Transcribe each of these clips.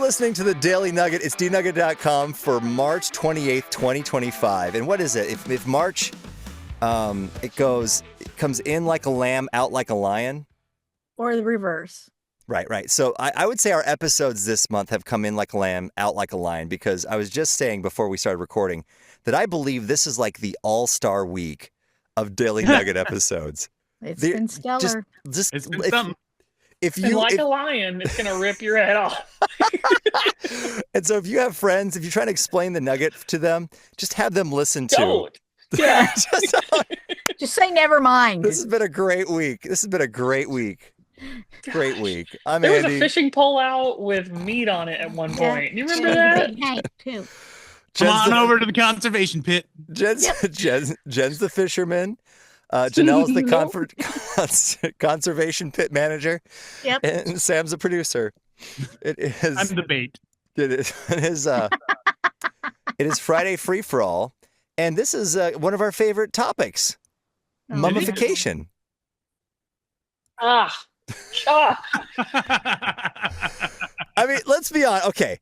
listening to the Daily Nugget. It's dnugget.com for March 28th, 2025. And what is it? If March, it comes in like a lamb, out like a lion. Or the reverse. Right. So I would say our episodes this month have come in like a lamb, out like a lion, because I was just saying before we started recording that I believe this is like the all-star week of Daily Nugget episodes. It's been stellar. It's been something. If you a lion, it's going to rip your head off. And so if you have friends, if you're trying to explain the Nugget to them, just have them listen to. Don't. Yeah. Just say never mind. This has been a great week. Great week. I'm There was Andy. a fishing pole out with meat on it at one point. You remember that? Hank, too. Come on over to the conservation pit. Jen's the fisherman. Janelle's the conservation pit manager. Yep. And Sam's the producer. It is. I'm the bait. It is. It is Friday Free for All, and this is one of our favorite topics: mummification. Ah. I mean, let's be honest. Okay,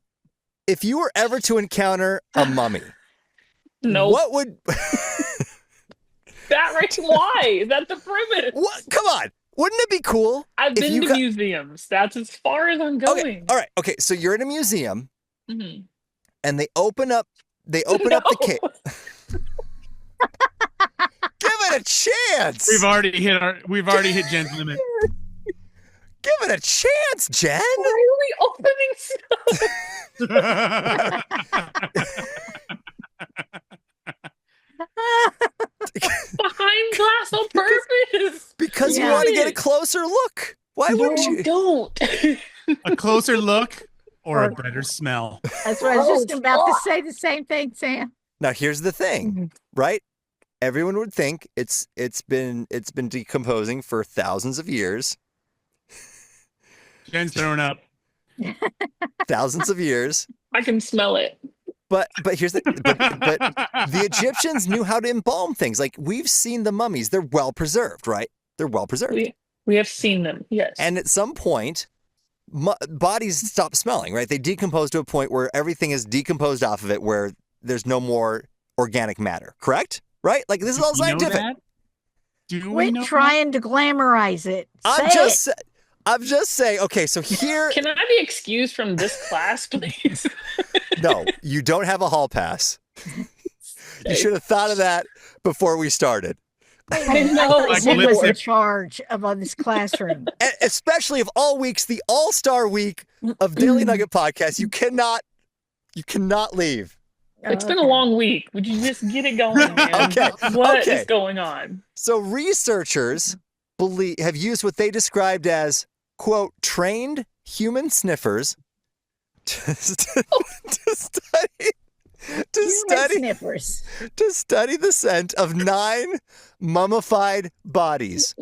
if you were ever to encounter a mummy, No. what would? That right? Why? Is that the premise? What? Come on! Wouldn't it be cool? I've if been you to museums. That's as far as I'm going. Okay, all right. Okay, so you're in a museum, Mm-hmm. and they open up the case. Give it a chance. We've already hit Jen's limit. Give it a chance, Jen. Why are we opening stuff? Behind glass on purpose. Because you want to get a closer look. Why wouldn't you? Don't. A closer look or a better smell. That's what I was just about to say. The same thing, Sam. Now here's the thing, right? Everyone would think it's been decomposing for thousands of years. Jen's throwing up. Thousands of years. I can smell it. But here's the but the Egyptians knew how to embalm things. Like, we've seen the mummies; they're well preserved, right? They're well preserved. We have seen them, yes. And at some point, bodies stop smelling, right? They decompose to a point where everything is decomposed off of it, where there's no more organic matter. Correct? Right? Like, this is all scientific. Quit trying to glamorize it. I'm just saying. Okay, so here. Can I be excused from this class, please? No, you don't have a hall pass. You should have thought of that before we started. I know. Jen was in charge of this classroom. And especially of all weeks, the all-star week of Daily Nugget Podcast. You cannot leave. It's been a long week. Would you just get it going, man? Okay. What is going on? So researchers have used what they described as, quote, trained human sniffers to study the scent of 9 mummified bodies.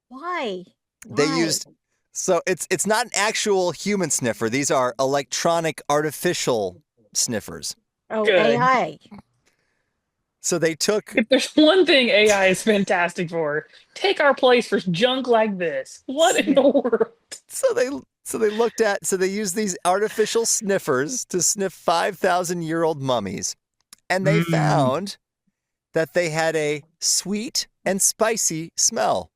Why? They used, so it's not an actual human sniffer. These are electronic artificial sniffers. Oh, good. AI. So they took. If there's one thing AI is fantastic for, take our place for junk like this. What in the world? So they used these artificial sniffers to sniff 5,000-year-old mummies, and they found that they had a sweet and spicy smell.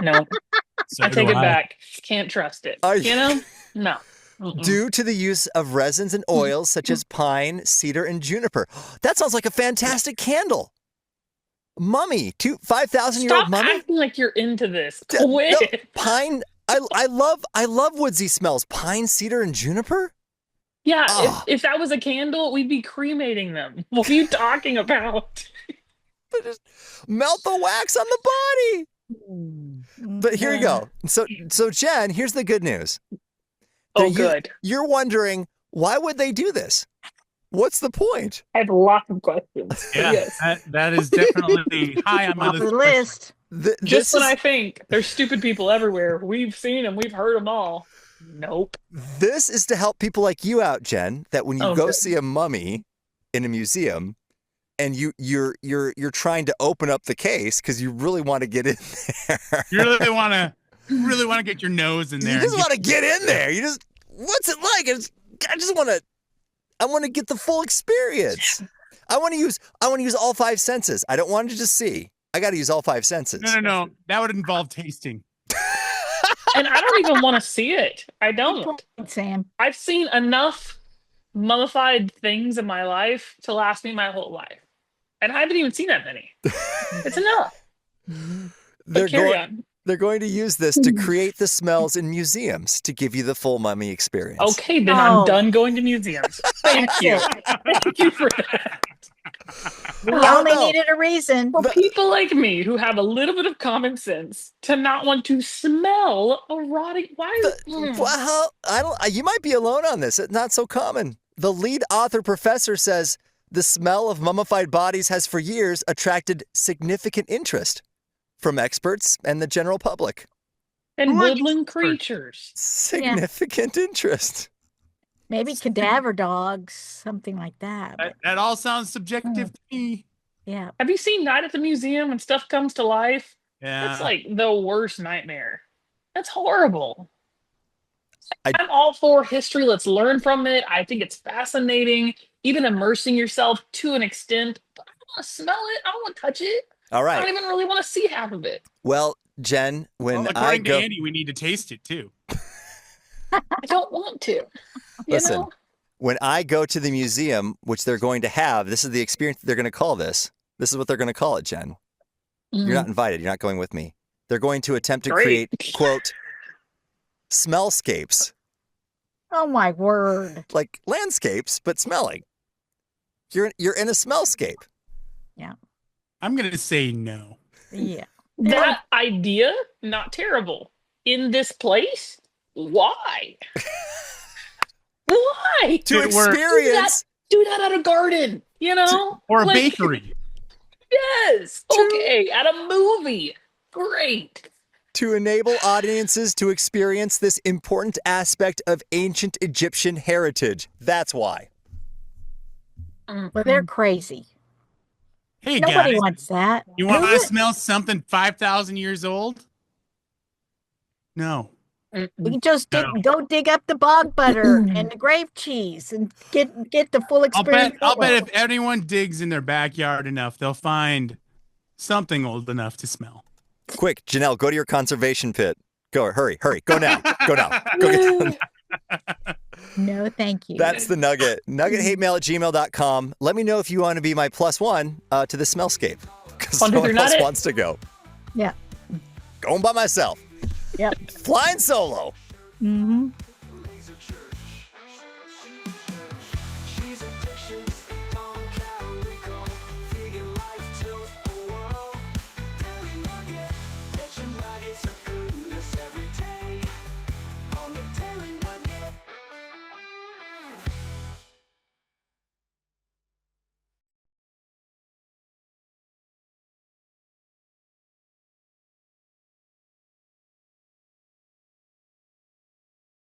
No, I take it back. Can't trust it. No. Due to the use of resins and oils such as pine, cedar, and juniper. That sounds like a fantastic candle. Mummy, 5,000-year-old mummy. Stop acting like you're into this. Quit. No, pine. I love woodsy smells. Pine, cedar, and juniper. Yeah, if that was a candle, we'd be cremating them. What are you talking about? Just melt the wax on the body. But here you go. So Jen, here's the good news. Good. You're wondering, why would they do this? What's the point? I have lots of questions. Yeah, yes. that is definitely high on my list. Just when I think there's stupid people everywhere. We've seen them. We've heard them all. Nope. This is to help people like you out, Jen, that when you go see a mummy in a museum and you're trying to open up the case because you really want to get in there. You really want to You really want to get your nose in there. You just want to get in there. What's it like? I want to get the full experience. I want to use all 5 senses. I don't want to just see. I got to use all 5 senses. No. That would involve tasting. And I don't even want to see it. I don't. Sam. I've seen enough mummified things in my life to last me my whole life. And I haven't even seen that many. It's enough. They're going to use this to create the smells in museums to give you the full mummy experience. Okay, then I'm done going to museums. Thank you. Thank you for that. We only needed a reason. For people like me who have a little bit of common sense to not want to smell a rotting. Well, you might be alone on this. It's not so common. The lead author professor says the smell of mummified bodies has for years attracted significant interest from experts and the general public. And woodland creatures. Significant interest. Maybe cadaver dogs, something like that. That all sounds subjective to me. Yeah. Have you seen Night at the Museum when stuff comes to life? Yeah. That's like the worst nightmare. That's horrible. I'm all for history. Let's learn from it. I think it's fascinating, even immersing yourself to an extent. But I don't want to smell it. I don't want to touch it. All right. I don't even really want to see half of it. Well, Jen, according to Andy, we need to taste it too. I don't want to. Listen, when I go to the museum, which they're going to have, this is the experience they're going to call this. This is what they're going to call it, Jen. You're not invited. You're not going with me. They're going to attempt to create, quote, smellscapes. Oh, my word. Like landscapes, but smelling. You're in a smellscape. Yeah. I'm going to say no. Yeah. That idea, not terrible. In this place? Why? Why? To experience. Do that at a garden, Or a bakery. Yes. Okay. At a movie. Great. To enable audiences to experience this important aspect of ancient Egyptian heritage. That's why. Well, they're crazy. Hey, Nobody guys, wants that. you want to smell something 5,000 years old? No. You can just go dig up the bog butter and the grave cheese and get the full experience. I'll bet if anyone digs in their backyard enough, they'll find something old enough to smell. Quick, Janelle, go to your conservation pit. Go, hurry. Go now. Go get No, thank you. That's the Nugget. NuggetHateMail@gmail.com. Let me know if you want to be my +1 to the Smellscape. Because someone else wants to go. Yeah. Going by myself. Yep. Flying solo. Mm-hmm.